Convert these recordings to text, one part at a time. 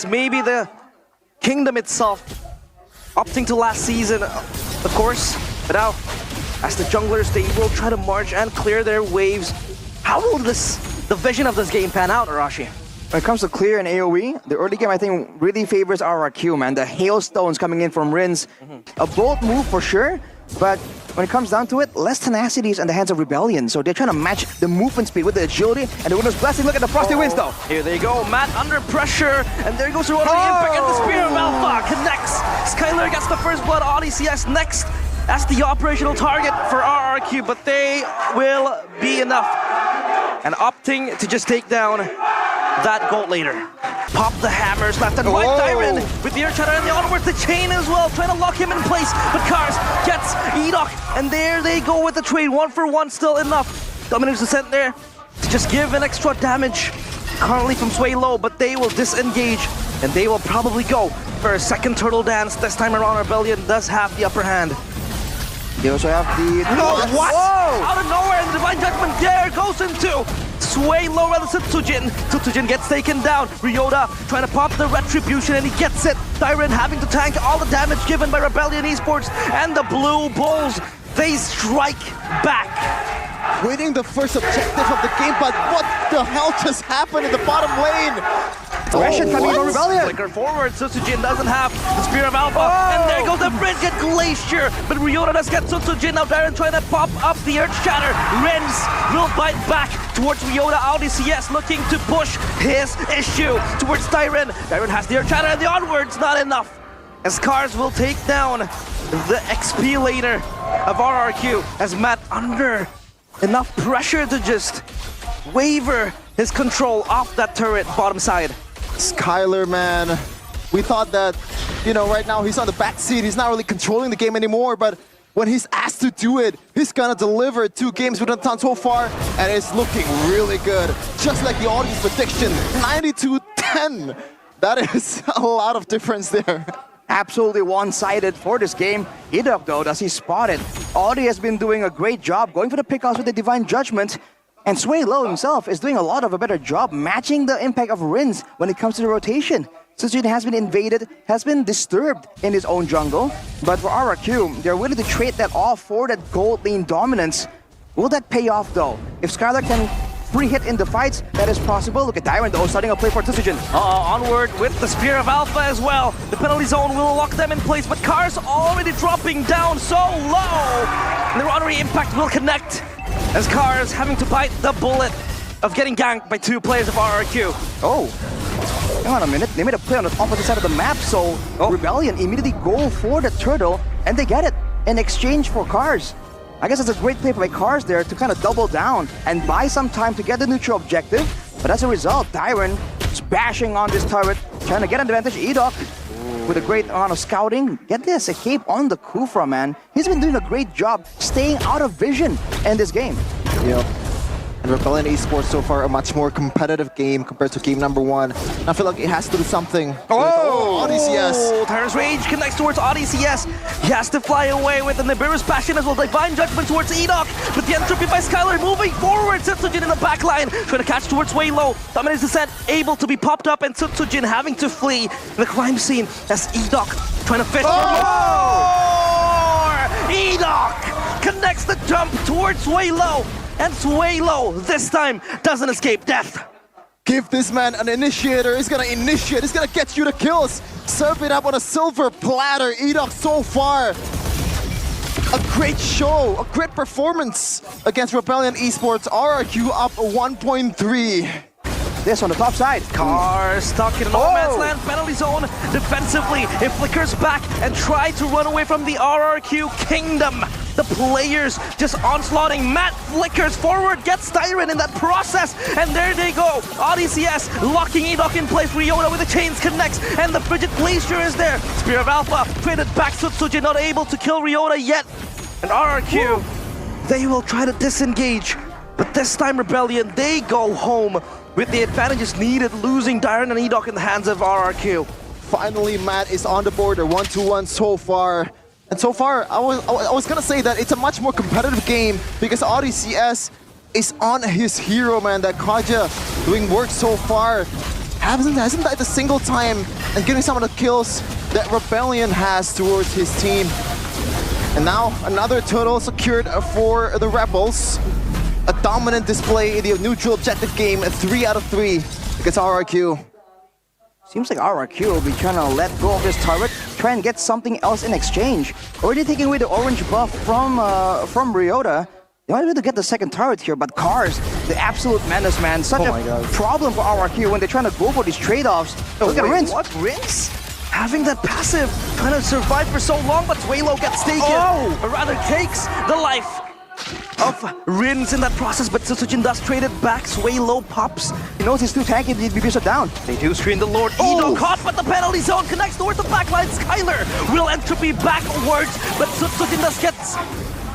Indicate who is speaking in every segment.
Speaker 1: Maybe the Kingdom itself opting to last season, of course, but now as the junglers, they will try to march and clear their waves. How will the vision of this game pan out, Arashi?
Speaker 2: When it comes to clear and AoE, the early game I think really favors RRQ, man. The hailstones coming in from Rins. A bold move for sure, but when it comes down to it, less tenacity is in the hands of Rebellion. So they're trying to match the movement speed with the agility and the Winner's Blessing. Look at the Frosty Winds though.
Speaker 1: Here they go, Matt under pressure, and there goes the Roto Impact, and the Spear of Alpha connects. Skylar gets the first blood, ODCS next as the operational target for RRQ, but they will be enough. And opting to just take down that gold later. Pop the hammers left and right. Tyron with the air shatter and the onwards, the chain as well, trying to lock him in place. But Cars gets Edok, and there they go with the trade. 1-for-1 still enough. Dominator's Descent there to just give an extra damage currently from Sway Low, but they will disengage and they will probably go for a second turtle dance. This time around, Rebellion does have the upper hand.
Speaker 2: They also have the...
Speaker 1: No, what?
Speaker 2: Whoa!
Speaker 1: Out of nowhere, and the Divine Judgment there goes into Sway Low and Tsujin. Tsujin gets taken down. Ryota trying to pop the Retribution, and he gets it. Tyron having to tank all the damage given by Rebellion Esports, and the Blue Bulls, they strike back.
Speaker 3: Winning the first objective of the game, but what the hell just happened in the bottom lane?
Speaker 2: Aggression coming from Rebellion.
Speaker 1: Flicker forward, Tsujin doesn't have the Spear of Alpha, and there goes the Frigid Glacier, but Ryota does get Tsujin. Now Darren trying to pop up the Earth Shatter. Rens will bite back towards Ryota. ODCS looking to push his issue towards Tyron. Tyron has the Earth Shatter, and the onwards not enough, as Cars will take down the XP laner of RRQ, as Matt under enough pressure to just waver his control off that turret bottom side.
Speaker 3: Skylar, man, we thought that, you know, right now he's on the back seat, he's not really controlling the game anymore, but when he's asked to do it, he's gonna deliver 2 games within a ton so far, and it's looking really good. Just like the audience prediction, 92-10. That is a lot of difference there.
Speaker 2: Absolutely one-sided for this game. Edok though, does he spot it? Audi has been doing a great job going for the pickoffs with the Divine Judgment. And Sway Low himself is doing a lot of a better job matching the impact of Rins when it comes to the rotation. Tsujin has been invaded, has been disturbed in his own jungle. But for RRQ, they're willing to trade that off for that gold lane dominance. Will that pay off though? If Skylar can free hit in the fights, that is possible. Look at Tyron though, starting a play for Tsujin.
Speaker 1: Onward with the Spear of Alpha as well. The penalty zone will lock them in place, but Cars already dropping down so low. And the Honorary Impact will connect, as Cars having to bite the bullet of getting ganked by 2 players of RRQ.
Speaker 2: Oh, hang on a minute. They made a play on the opposite side of the map, so Rebellion immediately go for the turtle, and they get it in exchange for Cars. I guess it's a great play by Cars there to kind of double down and buy some time to get the neutral objective. But as a result, Tyron is bashing on this turret, trying to get an advantage. Edok with a great amount of scouting. Get this, a cape on the Kufra, man. He's been doing a great job staying out of vision in this game.
Speaker 3: Yep. And Rebellion Esports so far a much more competitive game compared to game number 1. And I feel like it has to do something. ODCS.
Speaker 1: Tyron's Rage connects towards ODCS. He has to fly away with the Nibiru's Passion as well. Divine Judgment towards Edok. With the entropy by Skylar moving forward. Tsujin in the back line, trying to catch towards Sway Low. Dominator's Descent able to be popped up, and Tsujin having to flee the crime scene as Edok trying to fish for more. Edok connects the jump towards Sway Low. And Sway Low this time doesn't escape death.
Speaker 3: Give this man an initiator. He's gonna initiate. He's gonna get you the kills. Serve it up on a silver platter. Edok so far. A great show, a great performance against Rebellion Esports. RRQ up 1.3.
Speaker 2: This on the top side.
Speaker 1: Cars stuck in a no man's land penalty zone defensively. It flickers back and try to run away from the RRQ Kingdom. The players just onslaughting. Matt flickers forward, gets Tyron in that process, and there they go. ODCS locking Edok in place. Ryota with the chains connects, and the Frigid Glacier is there. Spear of Alpha traded back. Tsujin not able to kill Ryota yet. And RRQ, they will try to disengage, but this time Rebellion, they go home with the advantages needed, losing Darren and Edok in the hands of RRQ.
Speaker 3: Finally, Matt is on the board. They're 1-2-1 so far. And so far, I was gonna say that it's a much more competitive game because ODCS is on his hero, man. That Kaja doing work so far. hasn't died a single time and getting some of the kills that Rebellion has towards his team. And now another turtle secured for the Rebels. A dominant display in the neutral objective game, 3 out of 3 against RRQ.
Speaker 2: Seems like RRQ will be trying to let go of this turret, try and get something else in exchange. Already taking away the orange buff from Ryota. They might be able to get the second turret here, but Cars, the absolute menace, man. Such a problem for RRQ when they're trying to go for these trade-offs. Look at Rinse.
Speaker 1: What? Rinse? Having that passive, trying to survive for so long, but Swalo gets taken. Or rather takes the life of Rins in that process, but Setsujin does trade it back. Swalo pops.
Speaker 2: He knows he's too tanky, he'd be shut down.
Speaker 1: They do screen the Lord. Edo caught, but the penalty zone connects towards the backline. Skylar will entropy backwards, but Setsujin does gets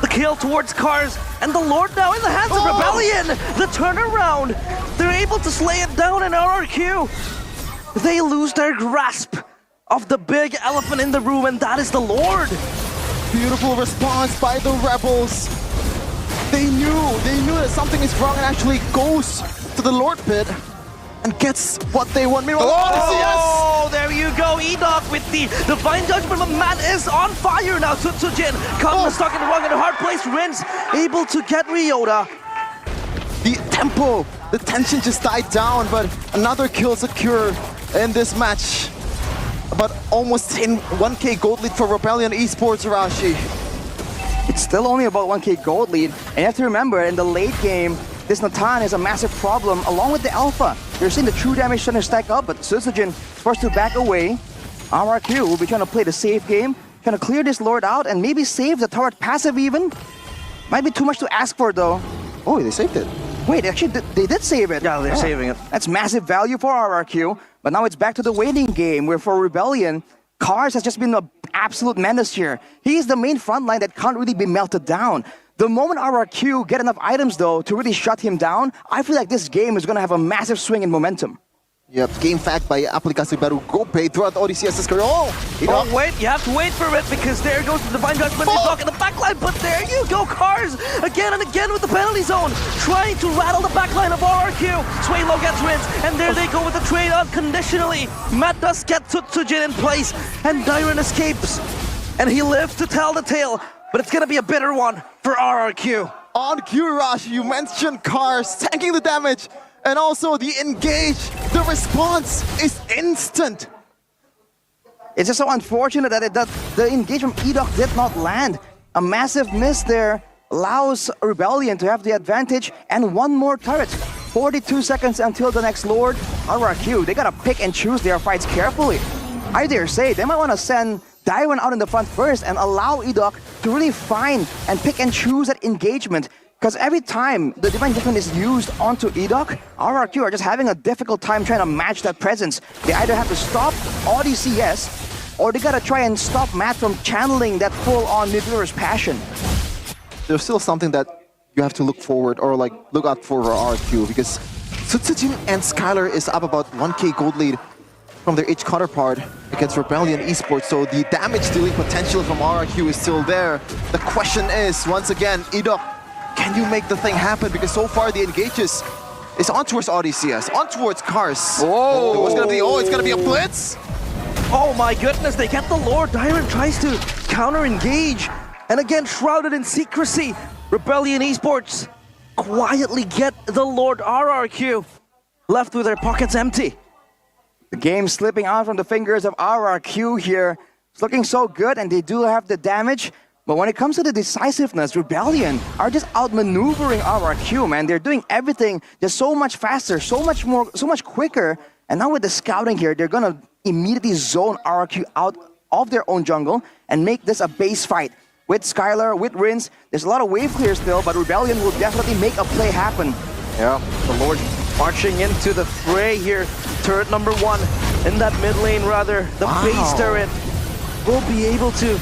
Speaker 1: the kill towards Cars, and the Lord now in the hands of Rebellion. The turnaround. They're able to slay it down in RRQ. They lose their grasp of the big elephant in the room, and that is the Lord.
Speaker 3: Beautiful response by the Rebels. They knew that something is wrong and actually goes to the Lord pit and gets what they want.
Speaker 1: Oh, there you go, Edok with the Divine Judgment, but man is on fire now. Setsujin comes stuck in the wrong and hard place. Rins able to get Ryota.
Speaker 3: The tempo, the tension just died down, but another kill secure in this match. But almost in 1K gold lead for Rebellion Esports, Arashi.
Speaker 2: It's still only about 1K gold lead, and you have to remember, in the late game, this Natan is a massive problem, along with the Alpha. You're seeing the true damage trying to stack up, but Setsujin forced to back away. RRQ will be trying to play the safe game, trying to clear this Lord out, and maybe save the turret passive even. Might be too much to ask for, though.
Speaker 3: Oh, they saved it.
Speaker 2: Wait, actually, they did save it.
Speaker 1: Yeah, they're saving it.
Speaker 2: That's massive value for RRQ, but now it's back to the waiting game, where for Rebellion, Cars has just been an absolute menace here. He's the main front line that can't really be melted down. The moment RRQ get enough items, though, to really shut him down, I feel like this game is going to have a massive swing in momentum.
Speaker 3: Yep, game fact by Aplikasi Baru Gope throughout ODCS's career.
Speaker 1: Oh, wait, you have to wait for it, because there goes the Divine Judgment. They block in the backline, but there you go, Cars again and again with the penalty zone, trying to rattle the backline of RRQ. Swalo gets Rins, and there they go with the trade unconditionally. Matt does get Setsujin in place, and Dyron escapes, and he lives to tell the tale, but it's gonna be a bitter one for RRQ.
Speaker 3: On cue, Rush, you mentioned Cars tanking the damage, and also the engage. The response is instant.
Speaker 2: It's just so unfortunate that the engage from Edok did not land. A massive miss there allows Rebellion to have the advantage, and one more turret. 42 seconds until the next Lord. RRQ, they gotta pick and choose their fights carefully. I dare say, they might want to send Daiwan out in the front first and allow Edok to really find and pick and choose that engagement. Because every time the Divine Judgment is used onto Edok, RRQ are just having a difficult time trying to match that presence. They either have to stop ODCS, or they gotta try and stop Matt from channeling that full-on Nibiru's passion.
Speaker 3: There's still something that you have to look forward or like look out for RRQ, because Setsujin and Skylar is up about 1K gold lead from their each counterpart against Rebellion Esports, so the damage dealing potential from RRQ is still there. The question is, once again, Edok, can you make the thing happen? Because so far the engages is on towards ODCS, on towards Cars.
Speaker 1: Oh,
Speaker 3: what's gonna be? Oh, it's gonna be a blitz.
Speaker 1: Oh my goodness, they get the Lord. Dyron tries to counter-engage, and again, shrouded in secrecy. Rebellion Esports quietly get the Lord. RRQ left with their pockets empty.
Speaker 2: The game slipping out from the fingers of RRQ here. It's looking so good, and they do have the damage. But when it comes to the decisiveness, Rebellion are just outmaneuvering RRQ, man. They're doing everything just so much faster, so much quicker. And now with the scouting here, they're gonna immediately zone RRQ out of their own jungle and make this a base fight. With Skylar, with Rins, there's a lot of wave clear still, but Rebellion will definitely make a play happen.
Speaker 1: Yeah, the Lord marching into the fray here. Turret number 1 in that mid lane, rather. The base turret will be able to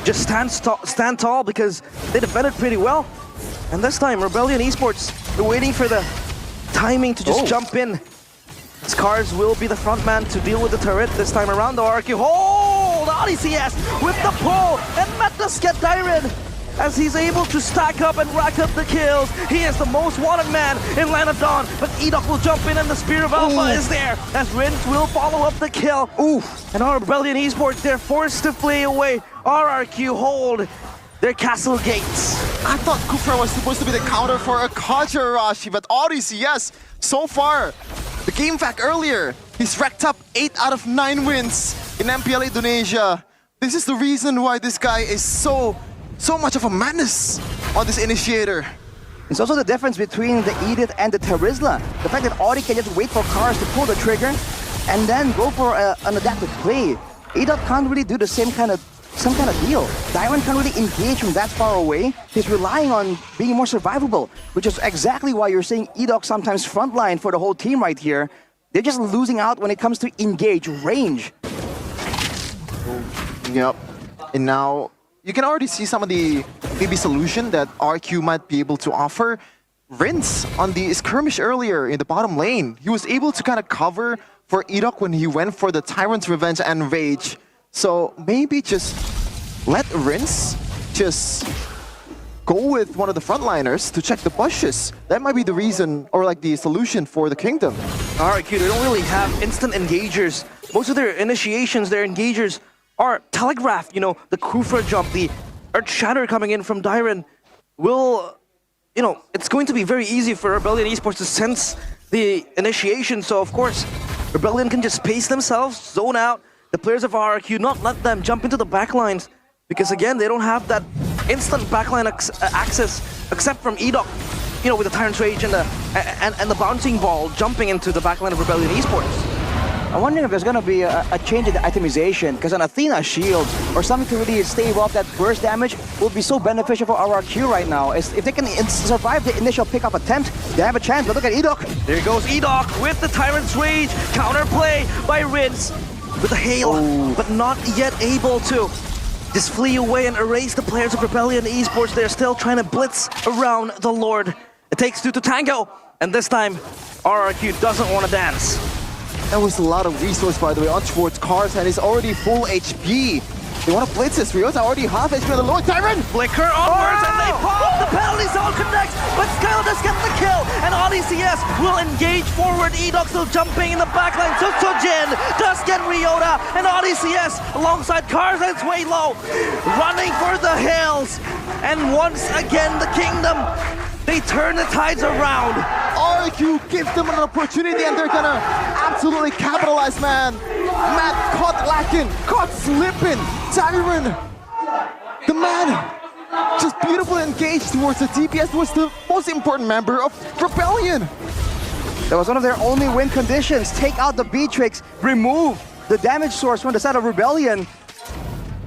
Speaker 1: just stand tall because they defended pretty well. And this time, Rebellion Esports, they're waiting for the timing to just jump in. Cars will be the front man to deal with the turret this time around. The RRQ hold ODCS with the pull, and Matt does get Dyron. as he's able to stack up and rack up the kills. He is the most wanted man in Land of Dawn, but Edok will jump in and the Spear of Alpha is there as Rince will follow up the kill. And our Rebellion Esports, they're forced to flee away. RRQ hold their castle gates.
Speaker 3: I thought Kufra was supposed to be the counter for a Kajarashi, but Odyssey, yes, so far, the game fact earlier, he's racked up 8 out of 9 wins in MPL Indonesia. This is the reason why this guy is so much of a menace on this initiator.
Speaker 2: It's also the difference between the Edith and the Terizla. The fact that Audi can just wait for cars to pull the trigger and then go for an adaptive play. Edith can't really do the some kind of deal. Dyron can't really engage from that far away. He's relying on being more survivable, which is exactly why you're seeing Edok sometimes frontline for the whole team right here. They're just losing out when it comes to engage range.
Speaker 3: Yep. And now you can already see some of the maybe solution that RQ might be able to offer. Rince on the skirmish earlier in the bottom lane, he was able to kind of cover for Edok when he went for the Tyrant's Revenge and Rage. So maybe just let Rince just go with one of the frontliners to check the bushes. That might be the reason or like the solution for the Kingdom.
Speaker 1: RRQ, they don't really have instant engagers. Most of their initiations, their engagers are telegraphed. You know, the Kufra jump, the Earth Shatter coming in from Dyron will, you know, it's going to be very easy for Rebellion Esports to sense the initiation. So of course, Rebellion can just pace themselves, zone out the players of RRQ, not let them jump into the backlines, because again, they don't have that instant backline access except from Edok, you know, with the Tyrant's Rage and the bouncing ball jumping into the backline of Rebellion Esports.
Speaker 2: I'm wondering if there's gonna be a change in the itemization, because an Athena shield or something to really stave off that burst damage will be so beneficial for RRQ right now. If they can survive the initial pickup attempt, they have a chance. But look at Edok.
Speaker 1: There goes Edok with the Tyrant's Rage, counterplay by Rince with the hail, but not yet able to just flee away and erase the players of Rebellion Esports. They're still trying to blitz around the Lord. It takes 2 to tango, and this time RRQ doesn't want to dance.
Speaker 3: That was a lot of resource, by the way, on towards Cars, and he's already full HP. They want to blitz this. Rio's already half HP on the Lord Tyrant.
Speaker 1: Flicker onwards, and they pop! The penalty zone connects, but Skylar does get the kill, and ODCS will engage forward. Edok still jumping in the backline. Jin does get Ryota, and ODCS alongside Cars, and it's way low, running for the hills. And once again, the Kingdom, they turn the tides around.
Speaker 3: RQ gives them an opportunity, and they're gonna absolutely capitalize, man. Matt caught lacking, caught slipping. Tyron, the man, just beautifully engaged towards the DPS, was the most important member of Rebellion.
Speaker 2: That was one of their only win conditions. Take out the Beatrix, remove the damage source from the side of Rebellion.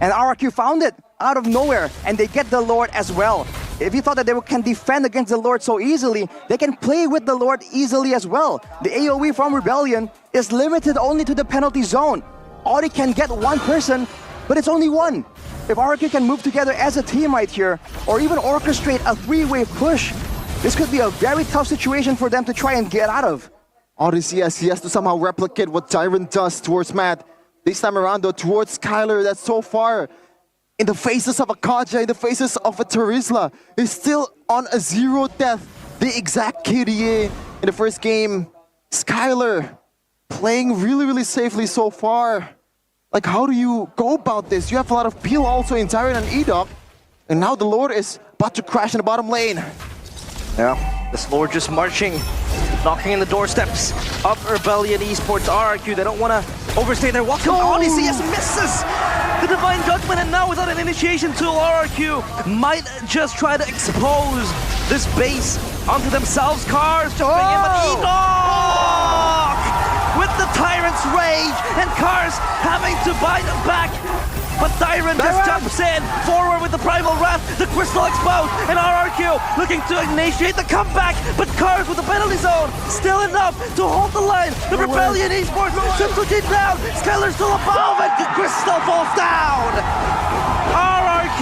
Speaker 2: And RRQ found it out of nowhere, and they get the Lord as well. If you thought that they can defend against the Lord so easily, they can play with the Lord easily as well. The AoE from Rebellion is limited only to the penalty zone. Audi can get one person, but it's only one. If RRQ can move together as a team right here, or even orchestrate a 3-way push, this could be a very tough situation for them to try and get out of.
Speaker 3: Odyssey, yes, he has to somehow replicate what Tyron does towards Matt. This time around, though, towards Skylar, that's so far in the faces of a Kaja, in the faces of a Terizla, is still on a 0 death. The exact KDA in the first game. Skylar playing really safely so far. Like, how do you go about this? You have a lot of peel also in Tyron and Edok, and now the Lord is about to crash in the bottom lane.
Speaker 1: Yeah, this Lord just marching, knocking in the doorsteps of Rebellion Esports. RRQ, they don't want to overstay their welcome. ODCS misses the Divine Judgment, and now without an initiation tool, RRQ might just try to expose this base onto themselves. Cars jumping in, but Edok with the Tyrant's Rage, and Cars having to bite back. But Dyron just jumps in, forward with the Primal Wrath, the Crystal exposed, and RRQ looking to initiate the comeback, but Cars with the penalty zone, still enough to hold the line. The Rebellion Esports, Jin down, Skylar still above, and the Crystal falls down. RRQ